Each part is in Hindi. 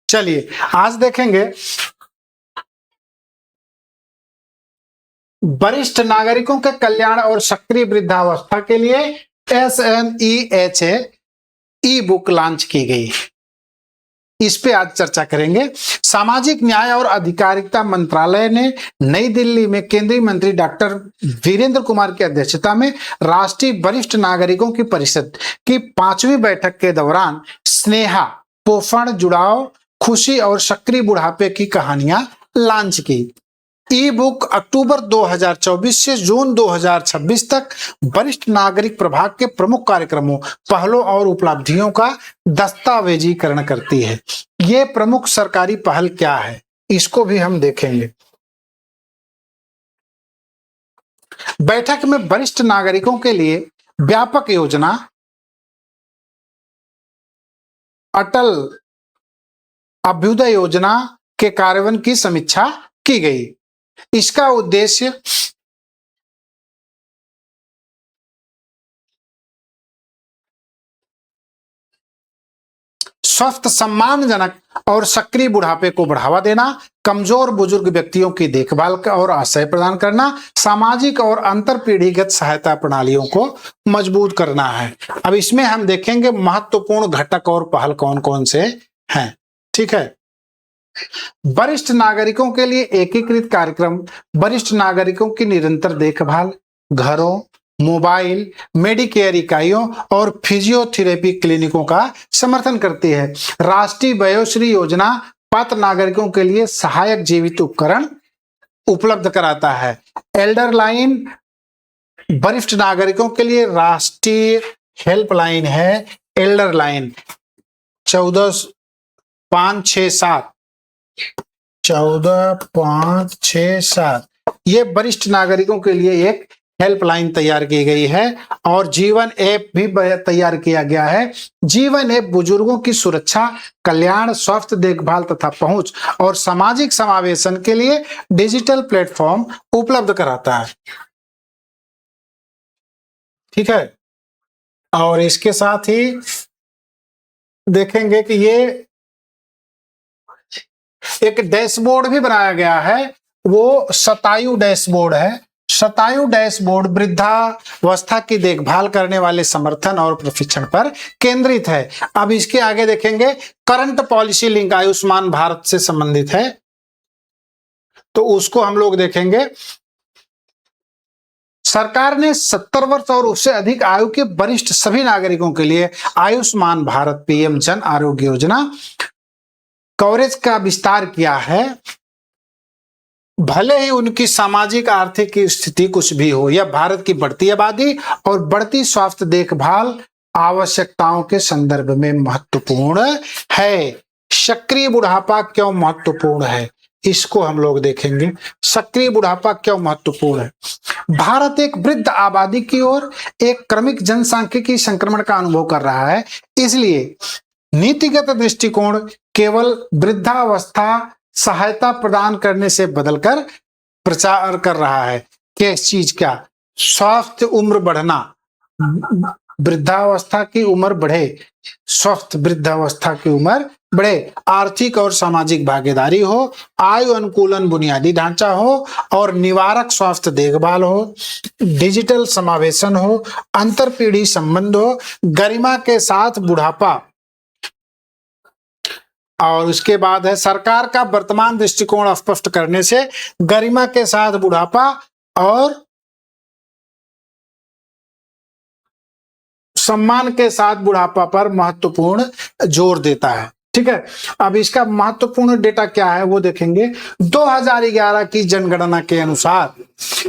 चलिए आज देखेंगे वरिष्ठ नागरिकों के कल्याण और सक्रिय वृद्धावस्था के लिए SNEHA ई बुक लॉन्च की गई। इस पे आज चर्चा करेंगे। सामाजिक न्याय और अधिकारिता मंत्रालय ने नई दिल्ली में केंद्रीय मंत्री डॉक्टर वीरेंद्र कुमार की अध्यक्षता में राष्ट्रीय वरिष्ठ नागरिकों की परिषद की 5वीं बैठक के दौरान स्नेहा, पोषण, जुड़ाव, खुशी और सक्रिय बुढ़ापे की कहानियां लॉन्च की। ई बुक अक्टूबर 2024 से जून 2026 तक वरिष्ठ नागरिक प्रभाग के प्रमुख कार्यक्रमों, पहलों और उपलब्धियों का दस्तावेजीकरण करती है। ये प्रमुख सरकारी पहल क्या है, इसको भी हम देखेंगे। बैठक में वरिष्ठ नागरिकों के लिए व्यापक योजना अटल अभ्युदय योजना के कार्यान्वयन की समीक्षा की गई। इसका उद्देश्य स्वस्थ, सम्मानजनक और सक्रिय बुढ़ापे को बढ़ावा देना, कमजोर बुजुर्ग व्यक्तियों की देखभाल और आश्रय प्रदान करना, सामाजिक और अंतर पीढ़ीगत सहायता प्रणालियों को मजबूत करना है। अब इसमें हम देखेंगे महत्वपूर्ण घटक और पहल कौन कौन से हैं। ठीक है। वरिष्ठ नागरिकों के लिए एकीकृत कार्यक्रम वरिष्ठ नागरिकों की निरंतर देखभाल, घरों, मोबाइल, मेडिकेयर इकाइयों और फिजियोथेरेपी क्लिनिकों का समर्थन करती है। राष्ट्रीय वयोश्री योजना पात्र नागरिकों के लिए सहायक जीवित उपकरण उपलब्ध कराता है। एल्डर लाइन वरिष्ठ नागरिकों के लिए राष्ट्रीय हेल्पलाइन है। एल्डर लाइन 14567 ये वरिष्ठ नागरिकों के लिए एक हेल्पलाइन तैयार की गई है। और जीवन ऐप भी तैयार किया गया है। जीवन ऐप बुजुर्गों की सुरक्षा, कल्याण, स्वास्थ्य देखभाल तथा पहुंच और सामाजिक समावेशन के लिए डिजिटल प्लेटफॉर्म उपलब्ध कराता है। ठीक है। और इसके साथ ही देखेंगे कि ये एक डैशबोर्ड भी बनाया गया है, वो शतायु डैशबोर्ड है। शतायु डैशबोर्ड वृद्धावस्था की देखभाल करने वाले समर्थन और प्रशिक्षण पर केंद्रित है। अब इसके आगे देखेंगे current policy link Ayushman Bharat से संबंधित है, तो उसको हम लोग देखेंगे। सरकार ने 70 वर्ष और उससे अधिक आयु के वरिष्ठ सभी नागरिकों के लिए आयुष्मान भारत पीएम जन आरोग्य योजना कवरेज का विस्तार किया है। भले ही उनकी सामाजिक आर्थिक स्थिति कुछ भी हो, यह भारत की बढ़ती आबादी और बढ़ती स्वास्थ्य देखभाल आवश्यकताओं के संदर्भ में महत्वपूर्ण है। सक्रिय बुढ़ापा क्यों महत्वपूर्ण है, इसको हम लोग देखेंगे। सक्रिय बुढ़ापा क्यों महत्वपूर्ण है। भारत एक वृद्ध आबादी की ओर एक क्रमिक जनसांख्यिकी संक्रमण का अनुभव कर रहा है। इसलिए नीतिगत दृष्टिकोण केवल वृद्धावस्था सहायता प्रदान करने से बदलकर प्रचार कर रहा है। किस चीज का? स्वास्थ्य उम्र बढ़ना, वृद्धावस्था की उम्र बढ़े, स्वस्थ वृद्धावस्था की उम्र बढ़े, आर्थिक और सामाजिक भागीदारी हो, आयु अनुकूलन बुनियादी ढांचा हो और निवारक स्वास्थ्य देखभाल हो, डिजिटल समावेशन हो, अंतर पीढ़ी संबंध हो, गरिमा के साथ बुढ़ापा। और उसके बाद है सरकार का वर्तमान दृष्टिकोण स्पष्ट करने से गरिमा के साथ बुढ़ापा और सम्मान के साथ बुढ़ापा पर महत्वपूर्ण जोर देता है। ठीक है। अब इसका महत्वपूर्ण डेटा क्या है वो देखेंगे। 2011 की जनगणना के अनुसार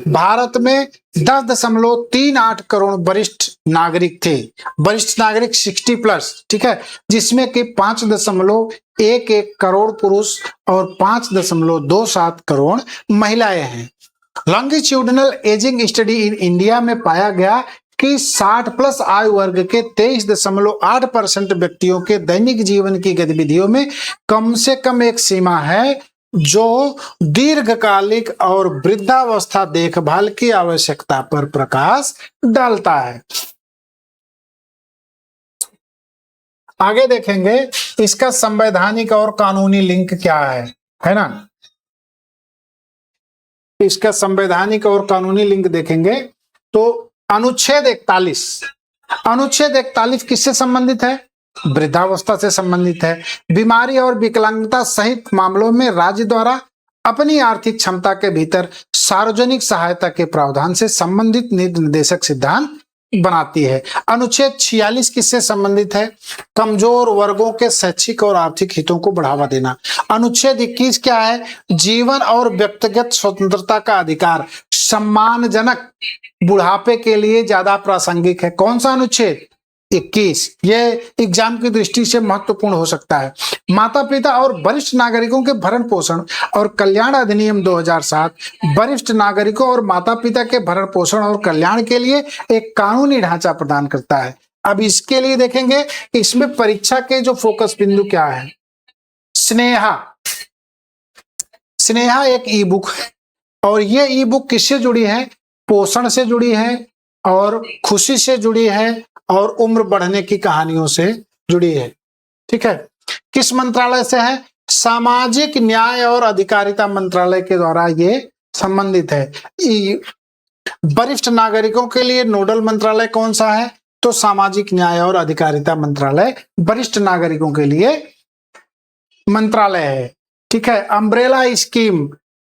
भारत में 10.38 करोड़ वरिष्ठ नागरिक थे। वरिष्ठ नागरिक 60+। ठीक है। जिसमें कि 5.11 करोड़ पुरुष और 5.27 करोड़ महिलाएं हैं। Longitudinal ageing study in India में पाया गया कि 60+ आयु वर्ग के 23.8% व्यक्तियों के दैनिक जीवन की गतिविधियों में कम से कम एक सीमा है जो दीर्घकालिक और वृद्धावस्था देखभाल की आवश्यकता पर प्रकाश डालता है। आगे देखेंगे इसका संवैधानिक और कानूनी लिंक क्या है ना। इसका संवैधानिक और कानूनी लिंक देखेंगे तो अनुच्छेद 41 किससे संबंधित है? वृद्धावस्था से संबंधित है। बीमारी और विकलांगता सहित मामलों में राज्य द्वारा अपनी आर्थिक क्षमता के भीतर सार्वजनिक सहायता के प्रावधान से संबंधित नीति निर्देशक सिद्धांत बनाती है। अनुच्छेद 46 किससे संबंधित है? कमजोर वर्गों के शैक्षिक और आर्थिक हितों को बढ़ावा देना। अनुच्छेद 21 क्या है? जीवन और व्यक्तिगत स्वतंत्रता का अधिकार सम्मानजनक बुढ़ापे के लिए ज्यादा प्रासंगिक है। कौन सा अनुच्छेद? 21। ये एग्जाम की दृष्टि से महत्वपूर्ण हो सकता है। माता पिता और वरिष्ठ नागरिकों के भरण पोषण और कल्याण अधिनियम 2007 वरिष्ठ नागरिकों और माता पिता के भरण पोषण और कल्याण के लिए एक कानूनी ढांचा प्रदान करता है। अब इसके लिए देखेंगे कि इसमें परीक्षा के जो फोकस बिंदु क्या है। स्नेहा एक ई बुक है और ये ई बुक किससे जुड़ी है? पोषण से जुड़ी है और खुशी से जुड़ी है और उम्र बढ़ने की कहानियों से जुड़ी है। ठीक है। किस मंत्रालय से है? सामाजिक न्याय और अधिकारिता मंत्रालय के द्वारा ये संबंधित है। वरिष्ठ नागरिकों के लिए नोडल मंत्रालय कौन सा है? तो सामाजिक न्याय और अधिकारिता मंत्रालय वरिष्ठ नागरिकों के लिए मंत्रालय है। ठीक है।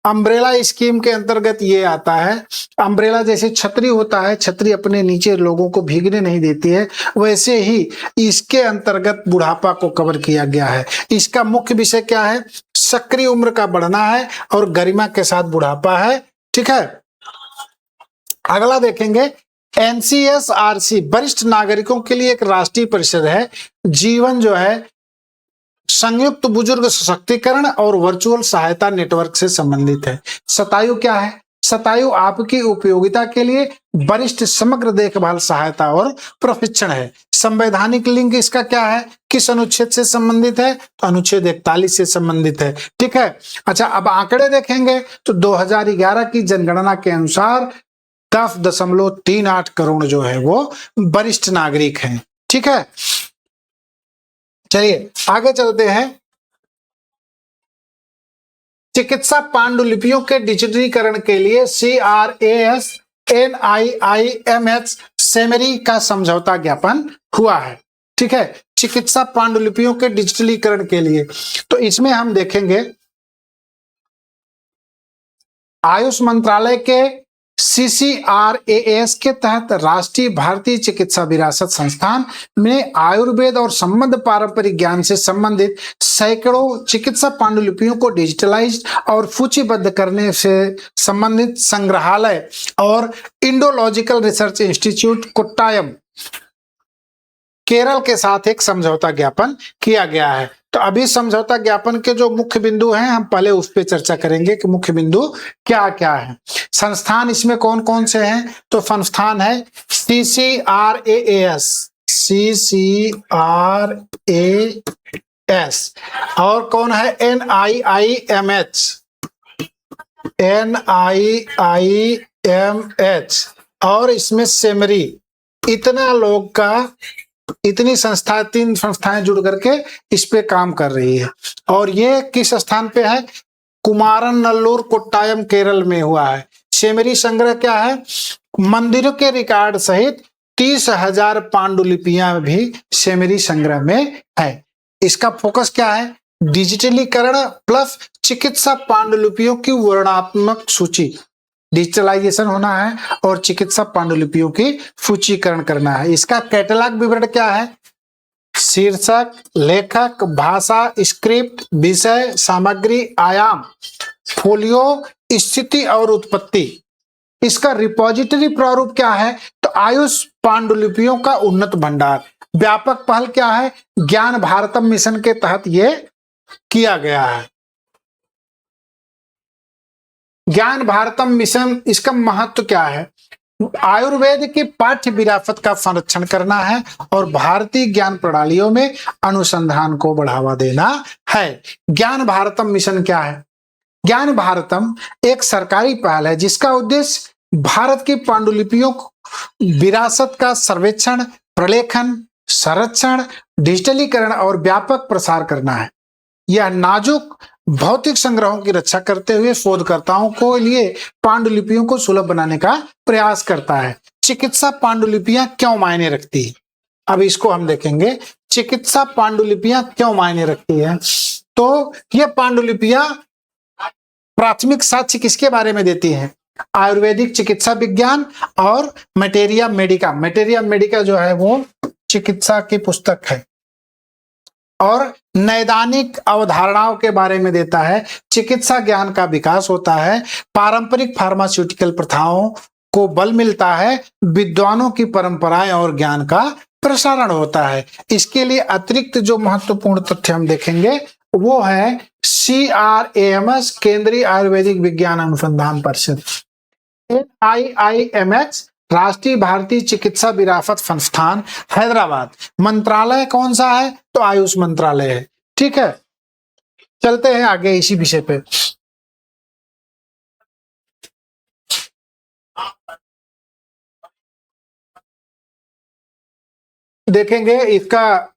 अम्ब्रेला स्कीम के अंतर्गत ये आता है। अम्ब्रेला जैसे छतरी होता है, छतरी अपने नीचे लोगों को भीगने नहीं देती है, वैसे ही इसके अंतर्गत बुढ़ापा को कवर किया गया है। इसका मुख्य विषय क्या है? सक्रिय उम्र का बढ़ना है और गरिमा के साथ बुढ़ापा है। ठीक है। अगला देखेंगे NCSRC वरिष्ठ नागरिकों के लिए एक राष्ट्रीय परिषद है। जीवन जो है संयुक्त बुजुर्ग सशक्तिकरण और वर्चुअल सहायता नेटवर्क से संबंधित है। शतायु क्या है? शतायु आपकी उपयोगिता के लिए वरिष्ठ समग्र देखभाल सहायता और प्रशिक्षण है। संवैधानिक लिंक इसका क्या है? किस अनुच्छेद से संबंधित है? तो अनुच्छेद 41 से संबंधित है। ठीक है। अच्छा, अब आंकड़े देखेंगे तो 2011 की जनगणना के अनुसार 10.38 करोड़ जो है वो वरिष्ठ नागरिक हैं। ठीक है। चलिए आगे चलते हैं। चिकित्सा पांडुलिपियों के डिजिटलीकरण के लिए CRAS NIIMH सेमरी का समझौता ज्ञापन हुआ है। ठीक है। चिकित्सा पांडुलिपियों के डिजिटलीकरण के लिए तो इसमें हम देखेंगे आयुष मंत्रालय के CCRAS के तहत राष्ट्रीय भारतीय चिकित्सा विरासत संस्थान में आयुर्वेद और संबद्ध पारंपरिक ज्ञान से संबंधित सैकड़ों चिकित्सा पांडुलिपियों को डिजिटलाइज्ड और सूचीबद्ध करने से संबंधित संग्रहालय और Indological research institute Kottayam Kerala के साथ एक समझौता ज्ञापन किया गया है। तो अभी समझौता ज्ञापन के जो मुख्य बिंदु हैं हम पहले उस पर चर्चा करेंगे कि मुख्य बिंदु क्या क्या है। संस्थान इसमें कौन कौन से हैं? तो संस्थान है CCRAS और कौन है? NIIMH और इसमें सेमरी। इतनी संस्था 3 संस्थाएं जुड़ करके इस पे काम कर रही है। और ये किस स्थान पे है? कुमारनल्लूर कोट्टायम केरल में हुआ है। सेमरी संग्रह क्या है? मंदिरों के रिकॉर्ड सहित 30,000 पांडुलिपियां भी सेमरी संग्रह में है। इसका फोकस क्या है? डिजिटलीकरण प्लस चिकित्सा पांडुलिपियों की वर्णनात्मक सूची, डिजिटलाइजेशन होना है और चिकित्सा पांडुलिपियों की सूचीकरण करना है। इसका कैटलॉग विवरण क्या है? शीर्षक, लेखक, भाषा, स्क्रिप्ट, विषय, सामग्री, आयाम, फोलियो, स्थिति और उत्पत्ति। इसका रिपोजिटरी प्रारूप क्या है? तो आयुष पांडुलिपियों का उन्नत भंडार। व्यापक पहल क्या है? ज्ञान भारतम मिशन के तहत यह किया गया है। ज्ञान भारतम मिशन, इसका महत्व क्या है? आयुर्वेद की पाठ्य विरासत का संरक्षण करना है और भारतीय ज्ञान प्रणालियों में अनुसंधान को बढ़ावा देना है। ज्ञान भारतम मिशन क्या है? ज्ञान भारतम एक सरकारी पहल है जिसका उद्देश्य भारत की पांडुलिपियों विरासत का सर्वेक्षण, प्रलेखन, संरक्षण, डिजिटलीकरण और व्यापक प्रसार करना है। यह नाजुक भौतिक संग्रहों की रक्षा करते हुए शोधकर्ताओं को लिए पांडुलिपियों को सुलभ बनाने का प्रयास करता है। चिकित्सा पांडुलिपियां क्यों मायने रखती है, अब इसको हम देखेंगे। चिकित्सा पांडुलिपियां क्यों मायने रखती है, तो ये पांडुलिपियां प्राथमिक साक्ष्य किसके बारे में देती हैं? आयुर्वेदिक चिकित्सा विज्ञान और मटेरिया मेडिका। मटेरिया मेडिका जो है वो चिकित्सा की पुस्तक है और नैदानिक अवधारणाओं के बारे में देता है। चिकित्सा ज्ञान का विकास होता है, पारंपरिक फार्मास्यूटिकल प्रथाओं को बल मिलता है, विद्वानों की परंपराएं और ज्ञान का प्रसारण होता है। इसके लिए अतिरिक्त जो महत्वपूर्ण तथ्य हम देखेंगे वो है CRAMS, केंद्रीय आयुर्वेदिक विज्ञान अनुसंधान परिषद। NIIMH, राष्ट्रीय भारतीय चिकित्सा विरासत संस्थान हैदराबाद। मंत्रालय कौन सा है, तो आयुष मंत्रालय है। ठीक है, चलते हैं आगे इसी विषय पे। देखेंगे इसका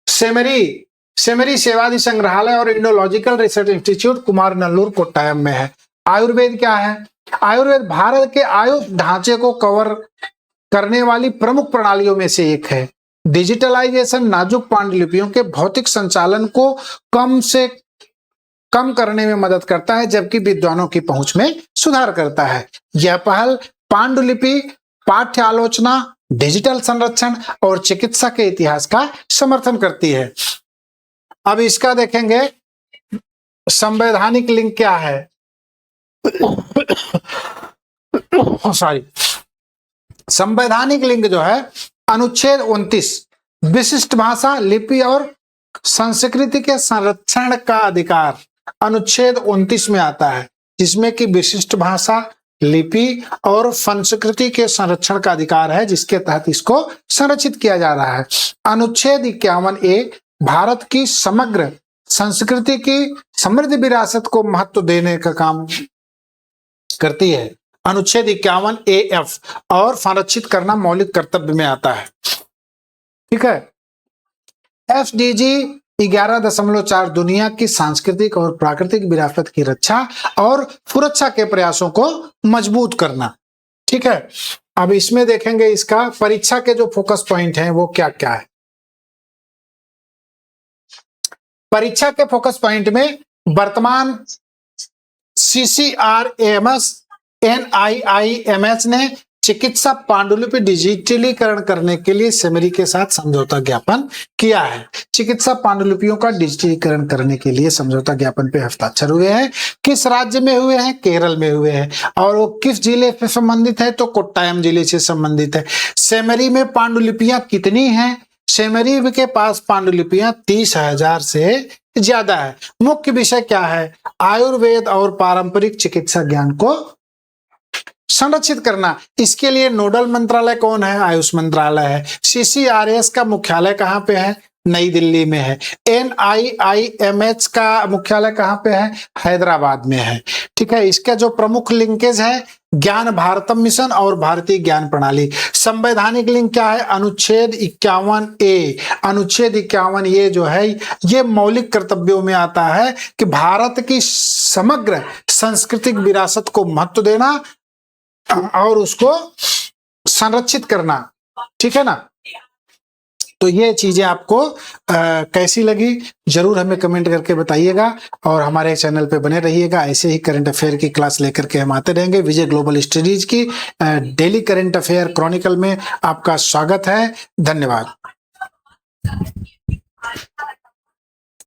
सेमरी सेवादि संग्रहालय और इंडोलॉजिकल रिसर्च इंस्टीट्यूट कुमारनल्लूर, कोट्टायम में है। आयुर्वेद क्या है? आयुर्वेद भारत के आयुष ढांचे को कवर करने वाली प्रमुख प्रणालियों में से एक है। डिजिटलाइजेशन नाजुक पांडुलिपियों के भौतिक संचालन को कम से कम करने में मदद करता है, जबकि विद्वानों की पहुंच में सुधार करता है। यह पहल पांडुलिपि, पाठ्य आलोचना, डिजिटल संरक्षण और चिकित्सा के इतिहास का समर्थन करती है। अब इसका देखेंगे संवैधानिक लिंक क्या है। सॉरी, संवैधानिक लिंक जो है अनुच्छेद 29, विशिष्ट भाषा, लिपि और संस्कृति के संरक्षण का अधिकार अनुच्छेद 29 में आता है, जिसमें कि विशिष्ट भाषा, लिपि और संस्कृति के संरक्षण का अधिकार है, जिसके तहत इसको संरक्षित किया जा रहा है। अनुच्छेद 51A भारत की समग्र संस्कृति की समृद्ध विरासत को महत्व देने का काम करती है। अनुच्छेद 51AF और संरक्षित करना मौलिक कर्तव्य में आता है। ठीक है, SDG 11.4 दुनिया की सांस्कृतिक और प्राकृतिक विरासत की रक्षा और सुरक्षा के प्रयासों को मजबूत करना। ठीक है, अब इसमें देखेंगे इसका परीक्षा के जो फोकस पॉइंट हैं वो क्या क्या है। परीक्षा के फोकस पॉइंट में वर्तमान CCRAMS NIIMH ने चिकित्सा पांडुलिपि डिजिटलीकरण करने के लिए सेमरी के साथ समझौता ज्ञापन किया है। चिकित्सा पांडुलिपियों का डिजिटलीकरण करने के लिए समझौता ज्ञापन पे हस्ताक्षर हुए हैं। किस राज्य में हुए हैं? केरल में हुए हैं। और वो किस जिले से संबंधित है? तो कोट्टायम जिले से संबंधित है। सेमरी में पांडुलिपियां कितनी हैं? सेमरी के पास पांडुलिपियां 30,000 से ज्यादा है। मुख्य विषय क्या है? आयुर्वेद और पारंपरिक चिकित्सा ज्ञान को संरक्षित करना। इसके लिए नोडल मंत्रालय कौन है? आयुष मंत्रालय है। CCRAS का मुख्यालय कहाँ पे है? नई दिल्ली में है। NIIMH का मुख्यालय कहाँ पे है? हैदराबाद में है। ठीक है, इसका जो प्रमुख लिंकेज है ज्ञान भारतम मिशन और भारतीय ज्ञान प्रणाली। संवैधानिक लिंक क्या है? अनुच्छेद 51A। अनुच्छेद 51A जो है ये मौलिक कर्तव्यों में आता है कि भारत की समग्र सांस्कृतिक विरासत को महत्व देना और उसको संरक्षित करना। ठीक है ना, तो ये चीजें आपको कैसी लगी जरूर हमें कमेंट करके बताइएगा और हमारे चैनल पे बने रहिएगा। ऐसे ही करंट अफेयर की क्लास लेकर के हम आते रहेंगे। विजय ग्लोबल स्टडीज की डेली करंट अफेयर क्रॉनिकल में आपका स्वागत है। धन्यवाद।